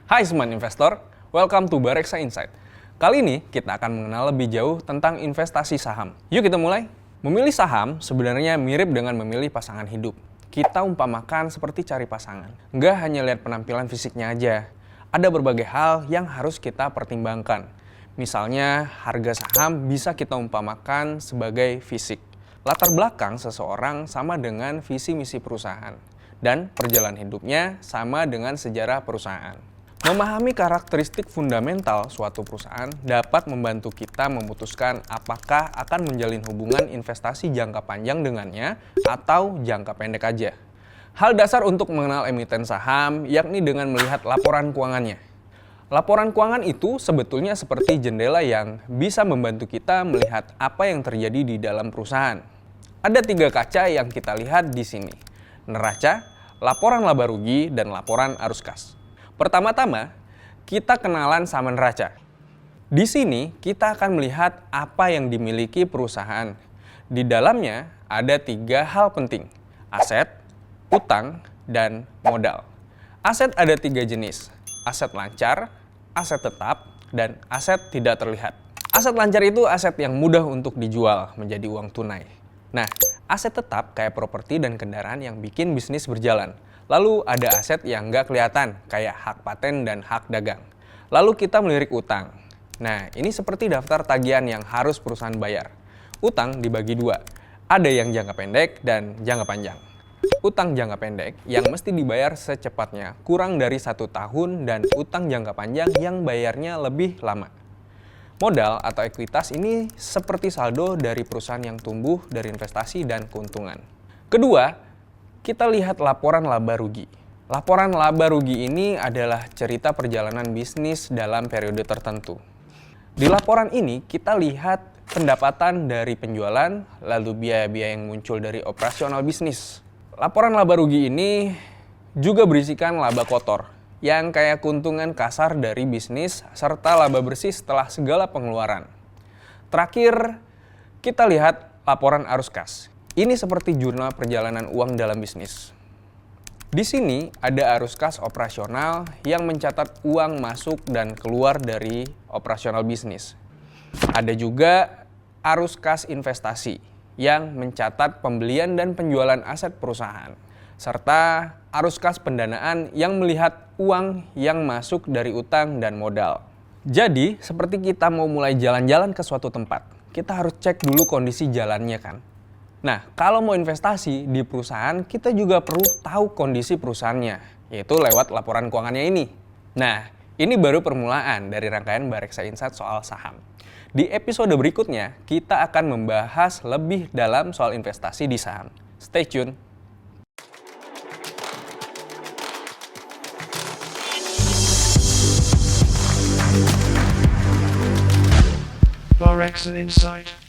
Hai Smart Investor, welcome to Bareksa Insight. Kali ini kita akan mengenal lebih jauh tentang investasi saham. Yuk kita mulai. Memilih saham sebenarnya mirip dengan memilih pasangan hidup. Kita umpamakan seperti cari pasangan. Nggak hanya lihat penampilan fisiknya aja. Ada berbagai hal yang harus kita pertimbangkan. Misalnya, harga saham bisa kita umpamakan sebagai fisik. Latar belakang seseorang sama dengan visi misi perusahaan. Dan perjalanan hidupnya sama dengan sejarah perusahaan. Memahami karakteristik fundamental suatu perusahaan dapat membantu kita memutuskan apakah akan menjalin hubungan investasi jangka panjang dengannya atau jangka pendek aja. Hal dasar untuk mengenal emiten saham yakni dengan melihat laporan keuangannya. Laporan keuangan itu sebetulnya seperti jendela yang bisa membantu kita melihat apa yang terjadi di dalam perusahaan. Ada 3 kaca yang kita lihat di sini. Neraca, laporan laba rugi, dan laporan arus kas. Pertama-tama, kita kenalan sama neraca. Di sini, kita akan melihat apa yang dimiliki perusahaan. Di dalamnya ada 3 hal penting, aset, utang, dan modal. Aset ada 3 jenis, aset lancar, aset tetap, dan aset tidak terlihat. Aset lancar itu aset yang mudah untuk dijual menjadi uang tunai. Nah, aset tetap kayak properti dan kendaraan yang bikin bisnis berjalan. Lalu ada aset yang nggak kelihatan, kayak hak paten dan hak dagang. Lalu kita melirik utang. Nah, ini seperti daftar tagihan yang harus perusahaan bayar. Utang dibagi 2, ada yang jangka pendek dan jangka panjang. Utang jangka pendek yang mesti dibayar secepatnya, kurang dari 1 tahun, dan utang jangka panjang yang bayarnya lebih lama. Modal atau ekuitas ini seperti saldo dari perusahaan yang tumbuh dari investasi dan keuntungan. Kedua, kita lihat laporan laba rugi. Laporan laba rugi ini adalah cerita perjalanan bisnis dalam periode tertentu. Di laporan ini kita lihat pendapatan dari penjualan, lalu biaya-biaya yang muncul dari operasional bisnis. Laporan laba rugi ini juga berisikan laba kotor, yang kayak keuntungan kasar dari bisnis, serta laba bersih setelah segala pengeluaran. Terakhir, kita lihat laporan arus kas. Ini seperti jurnal perjalanan uang dalam bisnis. Di sini ada arus kas operasional yang mencatat uang masuk dan keluar dari operasional bisnis. Ada juga arus kas investasi yang mencatat pembelian dan penjualan aset perusahaan, serta arus kas pendanaan yang melihat uang yang masuk dari utang dan modal. Jadi, seperti kita mau mulai jalan-jalan ke suatu tempat, kita harus cek dulu kondisi jalannya kan. Nah, kalau mau investasi di perusahaan, kita juga perlu tahu kondisi perusahaannya, yaitu lewat laporan keuangannya ini. Nah, ini baru permulaan dari rangkaian Bareksa Insight soal saham. Di episode berikutnya, kita akan membahas lebih dalam soal investasi di saham. Stay tune! Bareksa Insight.